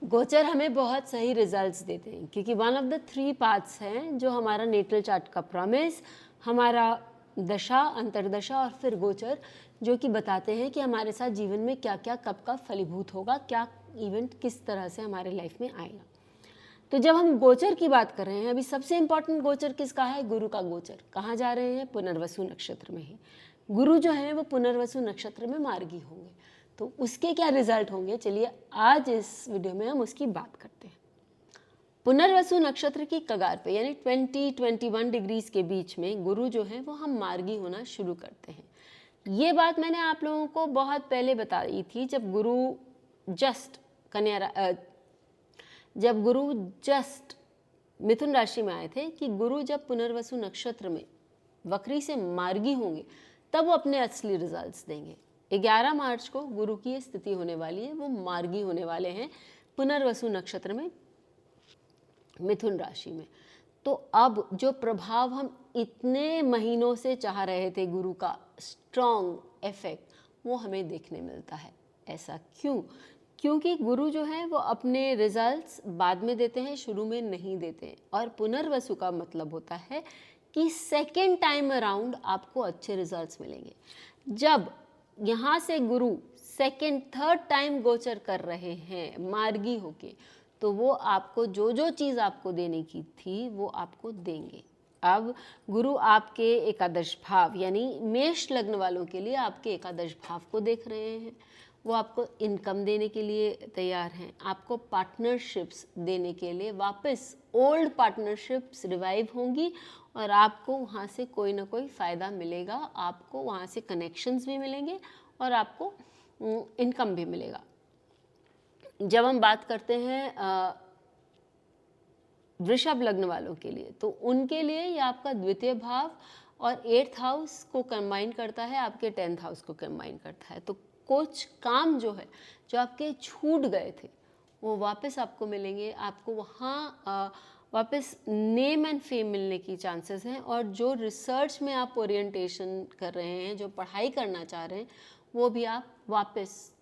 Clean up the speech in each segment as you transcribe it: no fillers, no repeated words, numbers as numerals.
गोचर हमें बहुत सही रिजल्ट्स देते हैं क्योंकि वन ऑफ द 3 पाथ्स हैं जो हमारा नेटल चार्ट का प्रॉमिस, हमारा दशा, अंतर्दशा और फिर गोचर, जो कि बताते हैं कि हमारे साथ जीवन में क्या क्या कब कब फलीभूत होगा, क्या इवेंट किस तरह से हमारे लाइफ में आएगा। तो जब हम गोचर की बात कर रहे हैं, अभी सबसे इंपॉर्टेंट गोचर किसका है? गुरु का गोचर। कहाँ जा रहे हैं? पुनर्वसु नक्षत्र में ही। गुरु जो है वो पुनर्वसु नक्षत्र में मार्गी होंगे, तो उसके क्या रिजल्ट होंगे, चलिए आज इस वीडियो में हम उसकी बात करते हैं। पुनर्वसु नक्षत्र की कगार पे यानी 20-21 डिग्रीज के बीच में गुरु जो है वो हम मार्गी होना शुरू करते हैं। ये बात मैंने आप लोगों को बहुत पहले बताई थी जब गुरु जस्ट मिथुन राशि में आए थे कि गुरु जब पुनर्वसु नक्षत्र में वक्री से मार्गी होंगे तब वो अपने असली रिजल्ट्स देंगे। 11 मार्च को गुरु की स्थिति होने वाली है, वो मार्गी होने वाले हैं पुनर्वसु नक्षत्र में मिथुन राशि में। तो अब जो प्रभाव हम इतने महीनों से चाह रहे थे गुरु का स्ट्रॉन्ग इफेक्ट, वो हमें देखने मिलता है। ऐसा क्यों? क्योंकि गुरु जो है वो अपने रिजल्ट्स बाद में देते हैं, शुरू में नहीं देते हैं। और पुनर्वसु का मतलब होता है कि सेकेंड टाइम अराउंड आपको अच्छे रिजल्ट्स मिलेंगे। जब यहाँ से गुरु सेकेंड थर्ड टाइम गोचर कर रहे हैं मार्गी होके, तो वो आपको जो जो चीज़ आपको देने की थी वो आपको देंगे। अब गुरु आपके एकादश भाव यानी मेष लग्न वालों के लिए आपके एकादश भाव को देख रहे हैं। वो आपको इनकम देने के लिए तैयार हैं, आपको पार्टनरशिप्स देने के लिए, वापस ओल्ड पार्टनरशिप्स रिवाइव होंगी और आपको वहाँ से कोई ना कोई फ़ायदा मिलेगा, आपको वहाँ से कनेक्शंस भी मिलेंगे और आपको इनकम भी मिलेगा। जब हम बात करते हैं वृषभ लग्न वालों के लिए, तो उनके लिए ये आपका द्वितीय भाव और 8th हाउस को कंबाइन करता है, आपके 10th हाउस को कंबाइन करता है। तो कुछ काम जो है जो आपके छूट गए थे वो वापस आपको मिलेंगे, आपको वहाँ वापस नेम एंड फेम मिलने की चांसेस हैं। और जो रिसर्च में आप ओरिएंटेशन कर रहे हैं, जो पढ़ाई करना चाह रहे हैं, वो भी आप वापस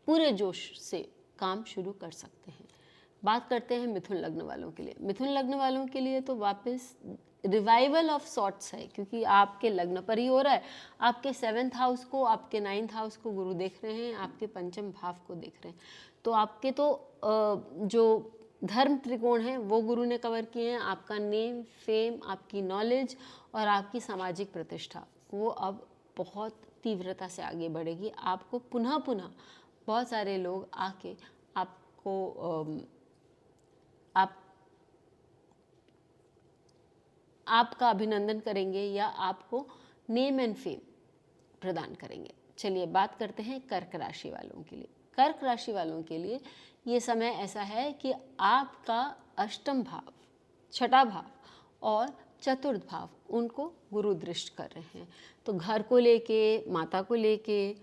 पूरे जोश से काम शुरू कर सकते हैं। बात करते हैं मिथुन लग्न वालों के लिए। मिथुन लग्न वालों के लिए तो वापस रिवाइवल ऑफ सॉर्ट्स है क्योंकि आपके लग्न पर ही हो रहा है। आपके 7th हाउस को, आपके 9th हाउस को गुरु देख रहे हैं, आपके पंचम भाव को देख रहे हैं। तो आपके तो जो धर्म त्रिकोण है वो गुरु ने कवर किए हैं। आपका नेम, फेम, आपकी नॉलेज और आपकी सामाजिक प्रतिष्ठा वो अब बहुत तीव्रता से आगे बढ़ेगी। आपको पुनः पुनः बहुत सारे लोग आके आपका अभिनंदन करेंगे या आपको नेम एंड फेम प्रदान करेंगे। चलिए बात करते हैं कर्क राशि वालों के लिए। कर्क राशि वालों के लिए ये समय ऐसा है कि आपका अष्टम भाव, छठा भाव और चतुर्थ भाव उनको गुरु दृष्ट कर रहे हैं। तो घर को लेके, माता को लेके,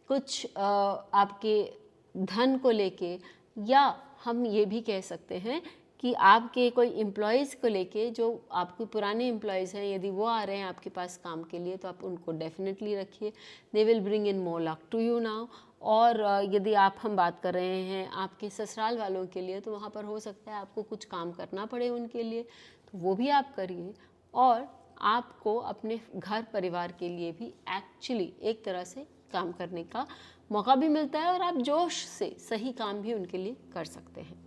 कुछ आपके धन को लेके, या हम ये भी कह सकते हैं कि आपके कोई एम्प्लॉयज़ को लेके, जो आपके पुराने एम्प्लॉयज़ हैं, यदि वो आ रहे हैं आपके पास काम के लिए तो आप उनको डेफिनेटली रखिए। They will bring in more luck to you now. और यदि हम बात कर रहे हैं आपके ससुराल वालों के लिए, तो वहाँ पर हो सकता है आपको कुछ काम करना पड़े उनके लिए, तो वो भी आप करिए। और आपको अपने घर परिवार के लिए भी एक्चुअली एक तरह से काम करने का मौका भी मिलता है और आप जोश से सही काम भी उनके लिए कर सकते हैं।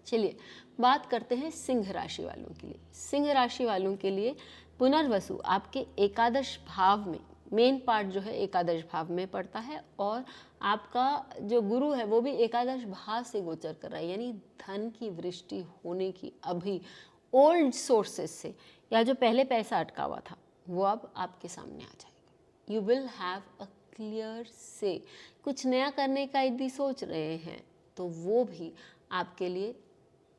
चलिए बात करते हैं सिंह राशि वालों के लिए। सिंह राशि वालों के लिए पुनर्वसु आपके एकादश भाव में, मेन पार्ट जो है एकादश भाव में पड़ता है और आपका जो गुरु है वो भी एकादश भाव से गोचर कर रहा है, यानी धन की वृष्टि होने की अभी ओल्ड सोर्सेस से, या जो पहले पैसा अटका हुआ था वो अब आपके सामने आ जाएगा। You will have a clear से, कुछ नया करने का यदि सोच रहे हैं तो वो भी आपके लिए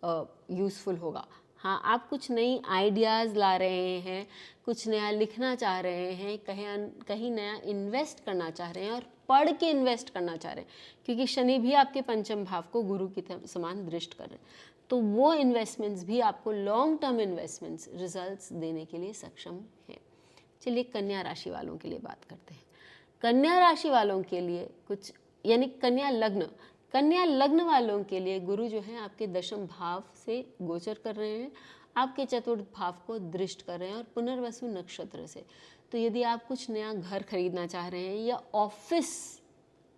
यूज़फुल होगा। हाँ, आप कुछ नई आइडियाज़ ला रहे हैं, कुछ नया लिखना चाह रहे हैं, कहीं नया इन्वेस्ट करना चाह रहे हैं और पढ़ के इन्वेस्ट करना चाह रहे हैं, क्योंकि शनि भी आपके पंचम भाव को गुरु की समान दृष्ट कर रहे हैं। तो वो इन्वेस्टमेंट्स भी आपको लॉन्ग टर्म इन्वेस्टमेंट्स रिजल्ट्स देने के लिए सक्षम है। चलिए कन्या राशि वालों के लिए बात करते हैं। कन्या राशि वालों के लिए कुछ, यानी कन्या लग्न, कन्या लग्न वालों के लिए गुरु जो है आपके दशम भाव से गोचर कर रहे हैं, आपके चतुर्थ भाव को दृष्ट कर रहे हैं और पुनर्वसु नक्षत्र से। तो यदि आप कुछ नया घर खरीदना चाह रहे हैं या ऑफिस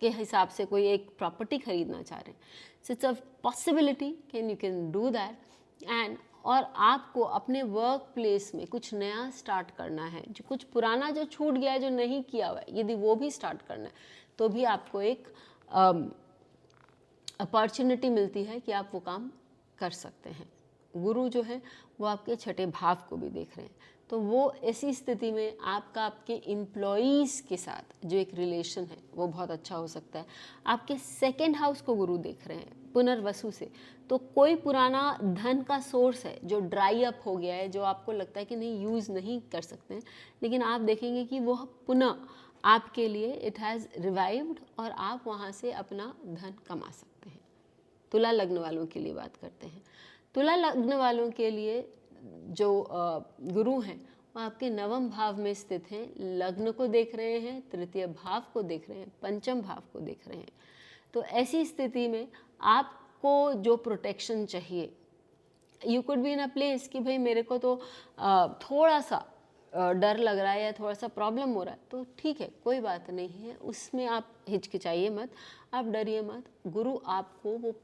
के हिसाब से कोई एक प्रॉपर्टी खरीदना चाह रहे हैं, so it's a possibility can you can do that. And और आपको अपने वर्क प्लेस में कुछ नया स्टार्ट करना है, जो कुछ पुराना जो छूट गया है, जो नहीं किया हुआ है, यदि वो भी स्टार्ट करना है तो भी आपको एक अपॉर्चुनिटी मिलती है कि आप वो काम कर सकते हैं। गुरु जो है वो आपके छठे भाव को भी देख रहे हैं, तो वो ऐसी स्थिति में आपका आपके एम्प्लॉयज़ के साथ जो एक रिलेशन है वो बहुत अच्छा हो सकता है। आपके सेकेंड हाउस को गुरु देख रहे हैं पुनर्वसु से, तो कोई पुराना धन का सोर्स है जो ड्राई अप हो गया है, जो आपको लगता है कि नहीं यूज़ नहीं कर सकते हैं, लेकिन आप देखेंगे कि वह पुनः आपके लिए इट हैज़ रिवाइव्ड और आप वहाँ से अपना धन कमा सकते हैं। तुला लग्न वालों के लिए बात करते हैं। तुला लग्न वालों के लिए जो गुरु हैं वो आपके नवम भाव में स्थित हैं, लग्न को देख रहे हैं, तृतीय भाव को देख रहे हैं, पंचम भाव को देख रहे हैं। तो ऐसी स्थिति में आपको जो प्रोटेक्शन चाहिए, you could be in a place कि भाई मेरे को तो थोड़ा सा डर लग रहा है या थोड़ा सा प्रॉब्लम हो रहा है, तो ठीक है, कोई बात नहीं है, उसमें आप हिचकिचाइए मत, आप डरिए मत। गुरु आपको वो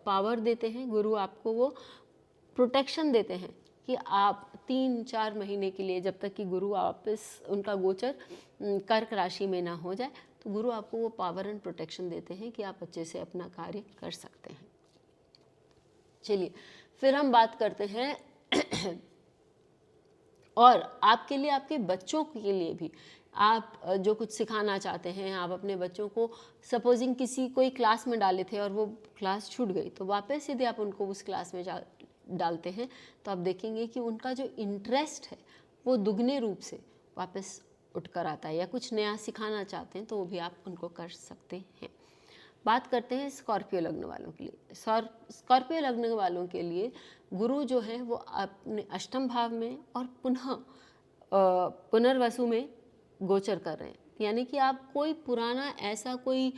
पावर देते हैं, गुरु आपको वो प्रोटेक्शन देते हैं कि आप 3-4 महीने के लिए, जब तक कि गुरु वापस उनका गोचर कर्क राशि में ना हो जाए, तो गुरु आपको वो पावर एंड प्रोटेक्शन देते हैं कि आप अच्छे से अपना कार्य कर सकते हैं। चलिए फिर हम बात करते हैं और आपके लिए, आपके बच्चों के लिए भी आप जो कुछ सिखाना चाहते हैं, आप अपने बच्चों को सपोजिंग किसी कोई क्लास में डाले थे और वो क्लास छूट गई, तो वापस यदि आप उनको उस क्लास में डालते हैं तो आप देखेंगे कि उनका जो इंटरेस्ट है वो दुगने रूप से वापस उठकर आता है। या कुछ नया सिखाना चाहते हैं तो वो भी आप उनको कर सकते हैं। बात करते हैं स्कॉर्पियो लग्न वालों के लिए। स्कॉर्पियो लग्न वालों के लिए गुरु जो है वो अपने अष्टम भाव में और पुनः पुनर्वसु में गोचर कर रहे हैं, यानी कि आप कोई पुराना ऐसा कोई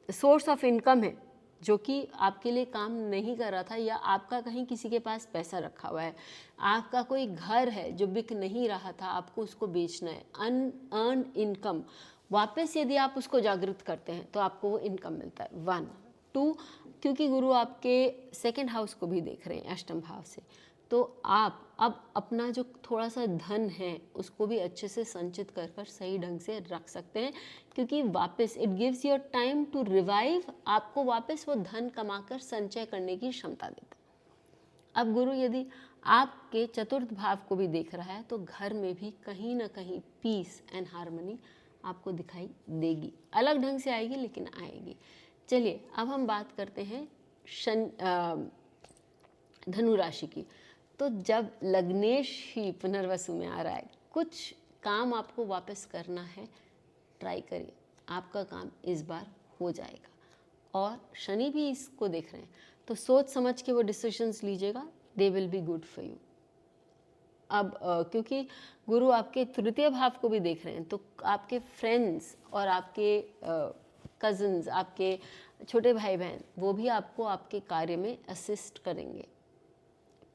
सोर्स ऑफ इनकम है जो कि आपके लिए काम नहीं कर रहा था, या आपका कहीं किसी के पास पैसा रखा हुआ है, आपका कोई घर है जो बिक नहीं रहा था, आपको उसको बेचना है, अनअर्न इनकम, वापस यदि आप उसको जागृत करते हैं तो आपको वो इनकम मिलता है। 1 2 क्योंकि गुरु आपके सेकंड हाउस को भी देख रहे हैं अष्टम भाव से, तो आप अब अपना जो थोड़ा सा धन है उसको भी अच्छे से संचित कर कर सही ढंग से रख सकते हैं, क्योंकि वापस it gives your time to revive, आपको वापस वो धन कमाकर संचय करने की क्षमता देता है। अब गुरु यदि आपके चतुर्थ भाव को भी देख रहा है तो घर में भी कहीं ना कहीं पीस एंड हार्मनी आपको दिखाई देगी, अलग ढंग से आएगी लेकिन आएगी। चलिए अब हम बात करते हैं धनु राशि की। तो जब लग्नेश ही पुनर्वसु में आ रहा है, कुछ काम आपको वापस करना है, ट्राई करिए, आपका काम इस बार हो जाएगा। और शनि भी इसको देख रहे हैं, तो सोच समझ के वो डिसीजंस लीजिएगा, they will be good for you. अब क्योंकि गुरु आपके तृतीय भाव को भी देख रहे हैं, तो आपके फ्रेंड्स और आपके कज़न्स, आपके छोटे भाई बहन, वो भी आपको आपके कार्य में असिस्ट करेंगे,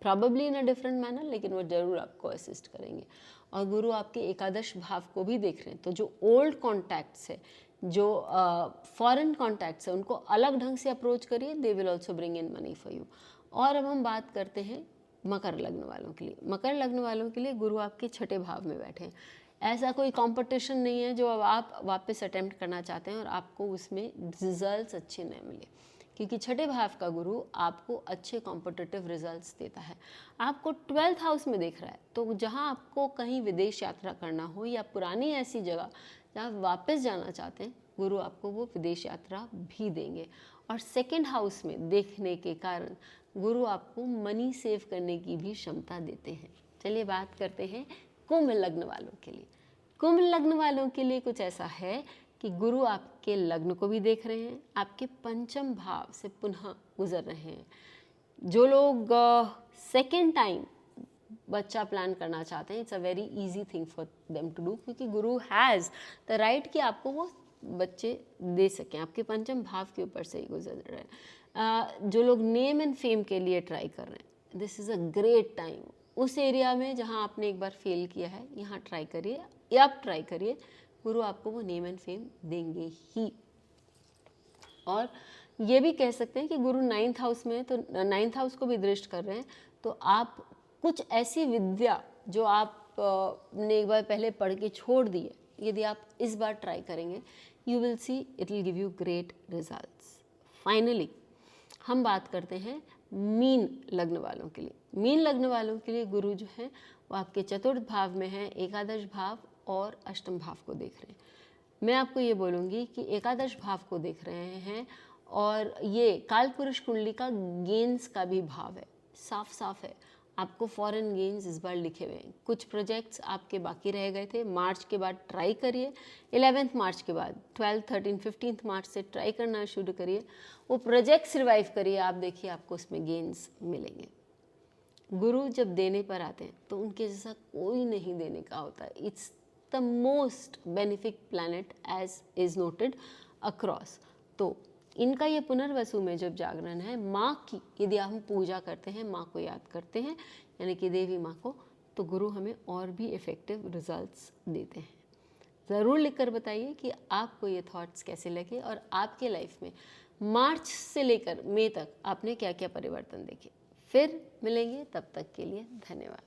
probably in a different manner, लेकिन वो जरूर आपको असिस्ट करेंगे। और गुरु आपके एकादश भाव को भी देख रहे हैं, तो जो ओल्ड कॉन्टैक्ट्स है, जो फॉरेन कॉन्टैक्ट्स है, उनको अलग ढंग से अप्रोच करिए, they will also bring in money for you. और अब हम बात करते हैं मकर लग्न वालों के लिए। मकर लग्न वालों के लिए गुरु आपके छठे भाव में बैठे हैं। ऐसा कोई कंपटीशन नहीं है जो अब आप वापस अटेम्प्ट करना चाहते हैं और आपको उसमें रिजल्ट्स अच्छे न मिले, क्योंकि छठे भाव का गुरु आपको अच्छे कॉम्पिटिटिव रिजल्ट्स देता है। आपको 12th हाउस में देख रहा है, तो जहां आपको कहीं विदेश यात्रा करना हो या पुरानी ऐसी जगह जहाँ आप वापस जाना चाहते हैं, गुरु आपको वो विदेश यात्रा भी देंगे। और सेकेंड हाउस में देखने के कारण गुरु आपको मनी सेव करने की भी क्षमता देते हैं। चलिए बात करते हैं कुंभ लग्न वालों के लिए। कुंभ लग्न वालों के लिए कुछ ऐसा है कि गुरु आपके लग्न को भी देख रहे हैं, आपके पंचम भाव से पुनः गुजर रहे हैं। जो लोग सेकेंड टाइम बच्चा प्लान करना चाहते हैं, it's a very easy thing for them to do, क्योंकि गुरु हैज़ द राइट कि आपको वो बच्चे दे सकें। आपके पंचम भाव के ऊपर से ही गुजर रहे हैं। जो लोग नेम एंड फेम के लिए ट्राई कर रहे हैं, this is a great time. उस एरिया में जहाँ आपने एक बार फेल किया है, यहाँ ट्राई करिए या आप ट्राई करिए, गुरु आपको वो नेम एंड फेम देंगे ही। और ये भी कह सकते हैं कि गुरु 9th हाउस में, तो 9th हाउस को भी दृष्ट कर रहे हैं, तो आप कुछ ऐसी विद्या जो आप ने एक बार पहले पढ़ के छोड़ दी है, यदि आप इस बार ट्राई करेंगे, you will see it will give you great results. Finally हम बात करते हैं मीन लग्न वालों के लिए। मीन लग्न वालों के लिए गुरु जो है वो आपके चतुर्थ भाव में है, एकादश भाव और अष्टम भाव को देख रहे हैं। मैं आपको ये बोलूँगी कि एकादश भाव को देख रहे हैं और ये कालपुरुष कुंडली का गेन्स का भी भाव है। साफ साफ है, आपको फॉरेन गेन्स इस बार लिखे हुए हैं। कुछ प्रोजेक्ट्स आपके बाकी रह गए थे, मार्च के बाद ट्राई करिए, 11 मार्च के बाद 12, 13, 15 मार्च से ट्राई करना शुरू करिए, वो प्रोजेक्ट्स रिवाइव करिए, आप देखिए आपको उसमें गेन्स मिलेंगे। गुरु जब देने पर आते हैं तो उनके जैसा कोई नहीं देने का होता है। It's the most benefic planet as is noted across. तो इनका ये पुनर्वसु में जब जागरण है, माँ की यदि हम पूजा करते हैं, माँ को याद करते हैं, यानी कि देवी माँ को, तो गुरु हमें और भी इफ़ेक्टिव रिजल्ट्स देते हैं। ज़रूर लिखकर बताइए कि आपको ये थॉट्स कैसे लगे और आपके लाइफ में मार्च से लेकर मई तक आपने क्या क्या परिवर्तन देखे। फिर मिलेंगे, तब तक के लिए धन्यवाद।